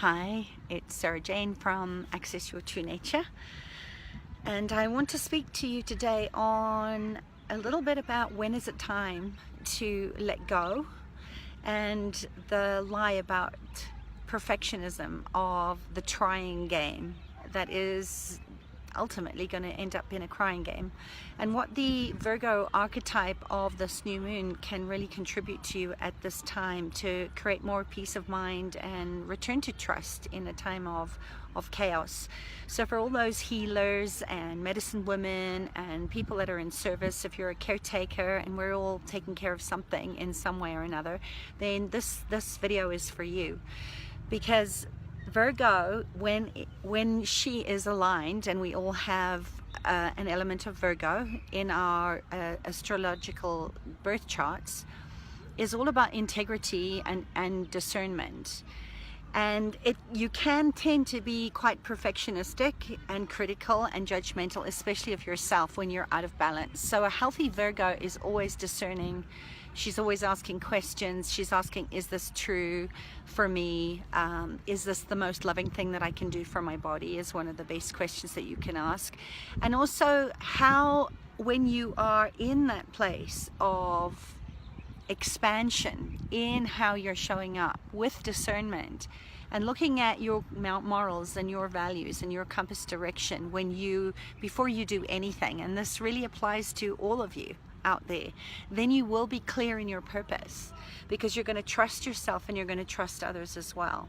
Hi, it's Sarah Jane from Access Your True Nature, and I want to speak to you today on a little bit about when is it time to let go and the lie about perfectionism of the trying game that is ultimately going to end up in a crying game, and what the Virgo archetype of this new moon can really contribute to you at this time to create more peace of mind and return to trust in a time of chaos. So for all those healers and medicine women and people that are in service, if you're a caretaker and we're all taking care of something in some way or another, then this video is for you. Because Virgo, when she is aligned, and we all have an element of Virgo in our astrological birth charts, is all about integrity and discernment. And you can tend to be quite perfectionistic and critical and judgmental, especially of yourself when you're out of balance. So a healthy Virgo is always discerning. She's always asking questions. She's asking, is this true for me? Is this the most loving thing that I can do for my body? Is one of the best questions that you can ask. And also, how, when you are in that place of expansion in how you're showing up with discernment and looking at your morals and your values and your compass direction before you do anything, and this really applies to all of you out there, then you will be clear in your purpose, because you're going to trust yourself and you're going to trust others as well.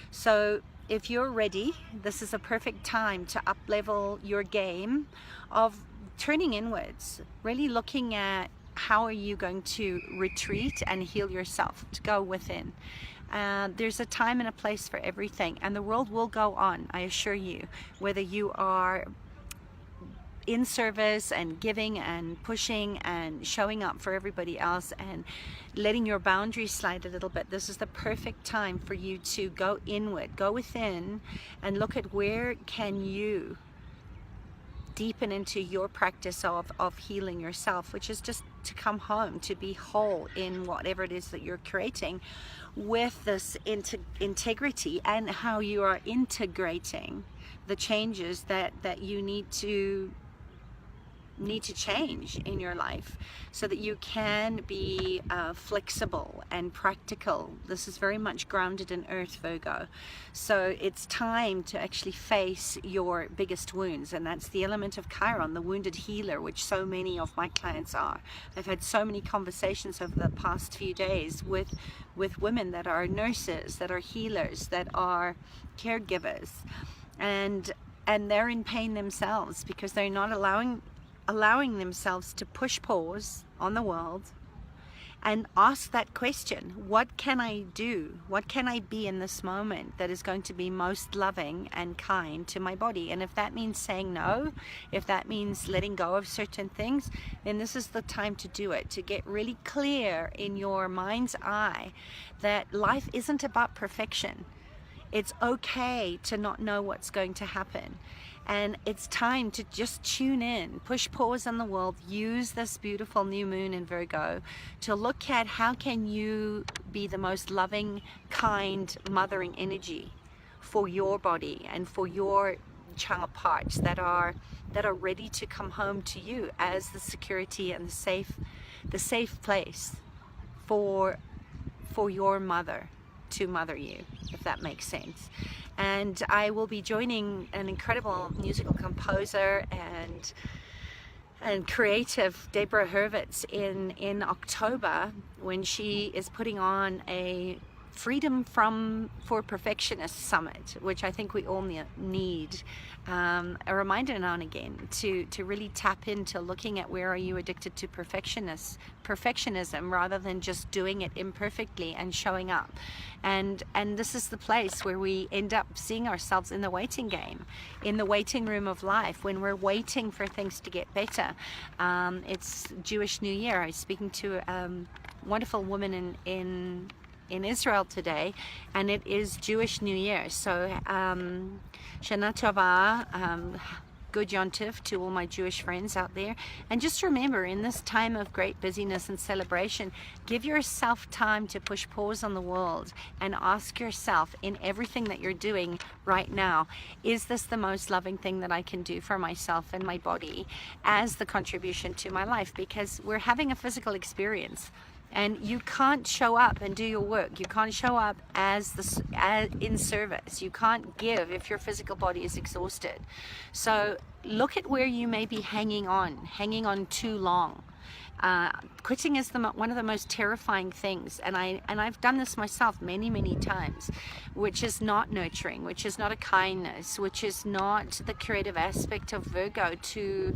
So if you're ready, this is a perfect time to up level your game of turning inwards, really looking at how are you going to retreat and heal yourself, to go within. There's a time and a place for everything, and the world will go on, I assure you, whether you are in service and giving and pushing and showing up for everybody else and letting your boundaries slide a little bit. This is the perfect time for you to go inward, go within, and look at where can you deepen into your practice of healing yourself, which is just to come home, to be whole in whatever it is that you're creating, with this integrity, and how you are integrating the changes that you need to change in your life, so that you can be flexible and practical. This is very much grounded in earth, Virgo. So it's time to actually face your biggest wounds, and that's the element of Chiron, the wounded healer, which so many of my clients are. I've had so many conversations over the past few days with women that are nurses, that are healers, that are caregivers, and they're in pain themselves because they're not allowing themselves to push pause on the world and ask that question: what can I do? What can I be in this moment that is going to be most loving and kind to my body? And if that means saying no, if that means letting go of certain things, then this is the time to do it, to get really clear in your mind's eye that life isn't about perfection. It's okay to not know what's going to happen. And it's time to just tune in, push pause on the world, use this beautiful new moon in Virgo to look at how can you be the most loving, kind, mothering energy for your body and for your child parts that are ready to come home to you as the security and the safe place for your mother to mother you, if that makes sense. And I will be joining an incredible musical composer and creative, Deborah Hurwitz, in October, when she is putting on a Freedom for Perfectionists Summit, which I think we all need a reminder now and again to really tap into looking at where are you addicted to perfectionism rather than just doing it imperfectly and showing up. And this is the place where we end up seeing ourselves in the waiting game, in the waiting room of life, when we're waiting for things to get better. It's Jewish New Year. I was speaking to a wonderful woman in Israel today, and it is Jewish New Year. So Shana Tova, good yontif to all my Jewish friends out there. And just remember, in this time of great busyness and celebration, give yourself time to push pause on the world and ask yourself, in everything that you're doing right now, is this the most loving thing that I can do for myself and my body as the contribution to my life? Because we're having a physical experience, and you can't show up and do your work. You can't show up as in service. You can't give if your physical body is exhausted. So look at where you may be hanging on too long. Quitting is one of the most terrifying things, and I've done this myself many times, which is not nurturing, which is not a kindness, which is not the creative aspect of Virgo to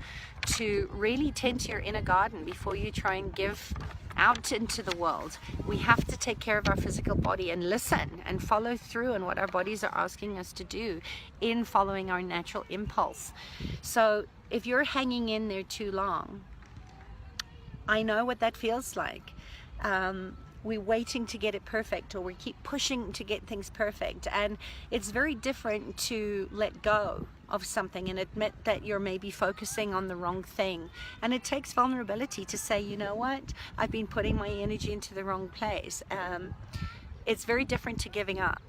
really tend to your inner garden before you try and give out into the world. We have to take care of our physical body and listen and follow through on what our bodies are asking us to do in following our natural impulse. So if you're hanging in there too long, I know what that feels like. We're waiting to get it perfect, or we keep pushing to get things perfect, and it's very different to let go of something and admit that you're maybe focusing on the wrong thing. And it takes vulnerability to say, you know what, I've been putting my energy into the wrong place. It's very different to giving up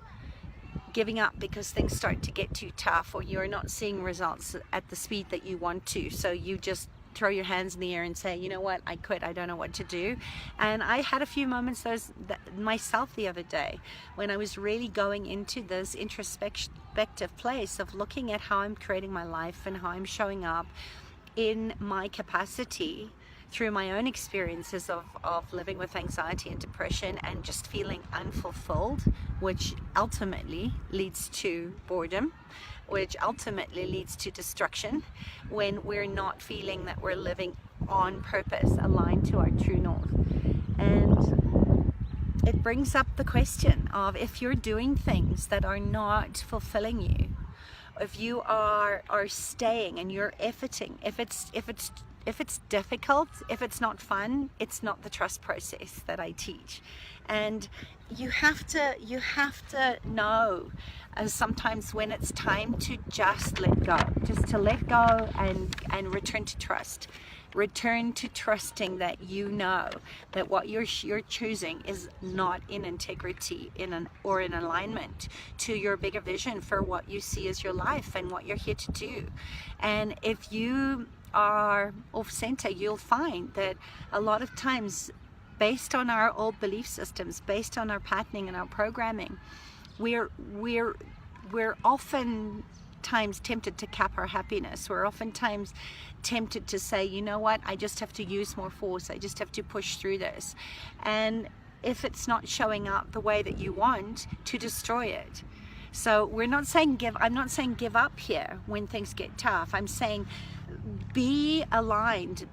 because things start to get too tough, or you're not seeing results at the speed that you want to, so you just throw your hands in the air and say, you know what, I quit, I don't know what to do. And I had a few moments myself the other day when I was really going into this introspective place of looking at how I'm creating my life and how I'm showing up in my capacity through my own experiences of living with anxiety and depression and just feeling unfulfilled, which ultimately leads to boredom, which ultimately leads to destruction when we're not feeling that we're living on purpose, aligned to our true north. And it brings up the question of, if you're doing things that are not fulfilling you, if you are staying and you're efforting, if it's difficult, if it's not fun, it's not the trust process that I teach. And you have to know sometimes when it's time to just let go, and return to trust. Return to trusting that you know that what you're choosing is not in integrity, or in alignment to your bigger vision for what you see as your life and what you're here to do. And if you are off center, you'll find that a lot of times, based on our old belief systems, based on our patterning and our programming, we're oftentimes tempted to cap our happiness. We're oftentimes tempted to say, you know what, I just have to use more force, I just have to push through this. And if it's not showing up the way that you want, to destroy it. So I'm not saying give up here when things get tough. I'm saying be aligned,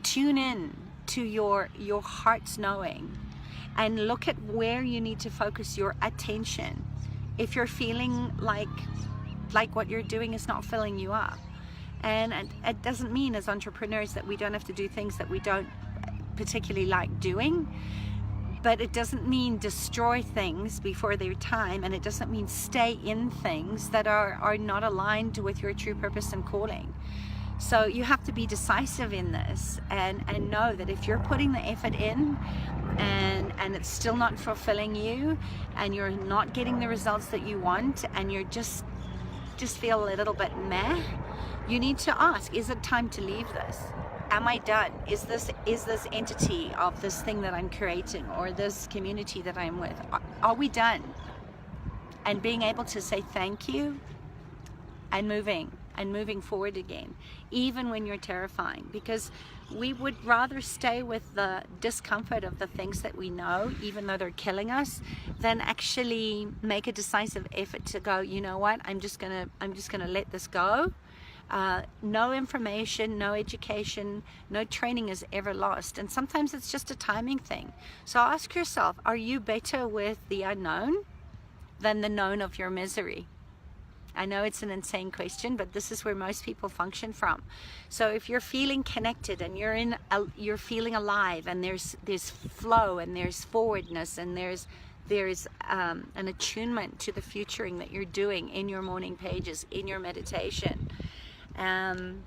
tune in to your heart's knowing, and look at where you need to focus your attention. If you're feeling like what you're doing is not filling you up, and it doesn't mean as entrepreneurs that we don't have to do things that we don't particularly like doing, but it doesn't mean destroy things before their time, and it doesn't mean stay in things that are not aligned with your true purpose and calling. So you have to be decisive in this, and know that if you're putting the effort in and it's still not fulfilling you, and you're not getting the results that you want, and you're just feel a little bit meh, you need to ask, is it time to leave this? Am I done? Is this entity of this thing that I'm creating, or this community that I'm with, are we done? And being able to say thank you and moving forward again, even when you're terrifying, because we would rather stay with the discomfort of the things that we know, even though they're killing us, than actually make a decisive effort to go, you know what, I'm just gonna let this go. No information, no education, no training is ever lost, and sometimes it's just a timing thing. So ask yourself, are you better with the unknown than the known of your misery? I know it's an insane question, but this is where most people function from. So if you're feeling connected and you're feeling alive, and there's flow and there's forwardness and there's there's an attunement to the futuring that you're doing in your morning pages, in your meditation, and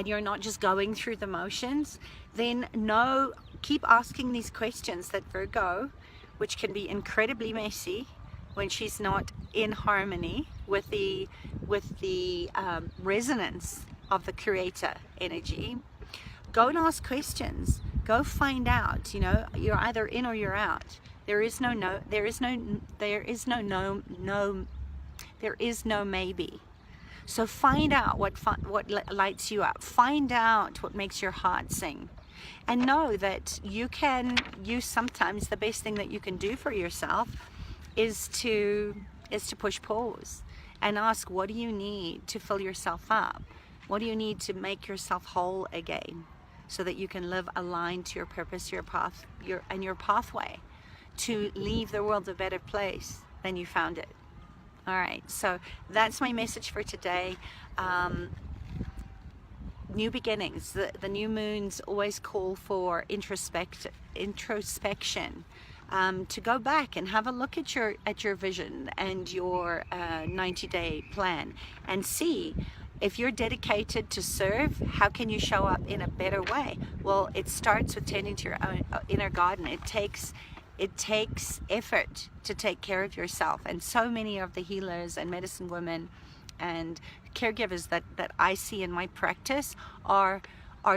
you're not just going through the motions, then keep asking these questions that Virgo, which can be incredibly messy when she's not in harmony with the resonance of the creator energy. Go and ask questions. Go find out. You know, you're either in or you're out. There is no maybe. So find out what lights you up. Find out what makes your heart sing. And know that sometimes the best thing that you can do for yourself is to push pause and ask, what do you need to fill yourself up? What do you need to make yourself whole again, so that you can live aligned to your purpose, your path, your pathway to leave the world a better place than you found it. All right, so that's my message for today. New beginnings. The new moons always call for introspection, to go back and have a look at your vision and your 90-day plan, and see if you're dedicated to serve, how can you show up in a better way? Well, it starts with tending to your own inner garden. It takes effort to take care of yourself, and so many of the healers and medicine women and caregivers that I see in my practice are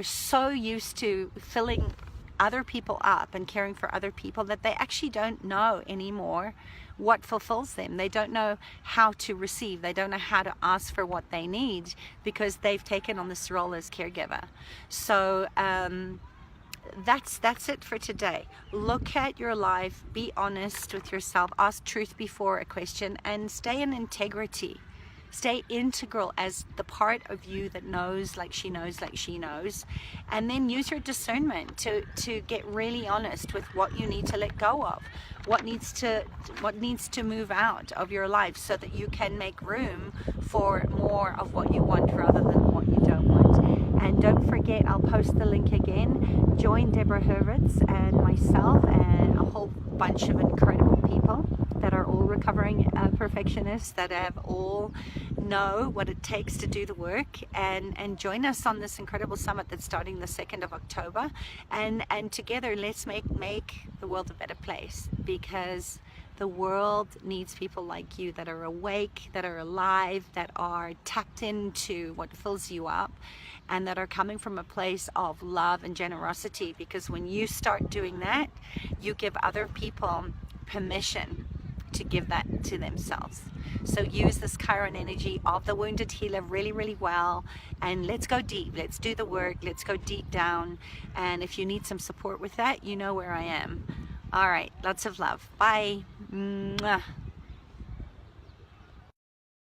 so used to filling other people up and caring for other people that they actually don't know anymore what fulfills them. They don't know how to receive. They don't know how to ask for what they need, because they've taken on this role as caregiver. So that's it for today. Look at your life, be honest with yourself, ask truth before a question, and stay in integrity. Stay integral as the part of you that knows like she knows, and then use your discernment to get really honest with what you need to let go of, what needs to move out of your life, so that you can make room for more of what you want rather than what you don't want. And don't forget, I'll post the link again. Join Deborah Hurwitz and myself and a whole bunch of incredible people that are all recovering perfectionists, that have all know what it takes to do the work, and join us on this incredible summit that's starting the 2nd of October, and together let's make the world a better place, because the world needs people like you that are awake, that are alive, that are tapped into what fills you up, and that are coming from a place of love and generosity. Because when you start doing that, you give other people permission to give that to themselves. So use this Chiron energy of the wounded healer really, really well, and let's go deep. Let's do the work. Let's go deep down. And if you need some support with that, you know where I am. All right, lots of love. Bye. Mwah.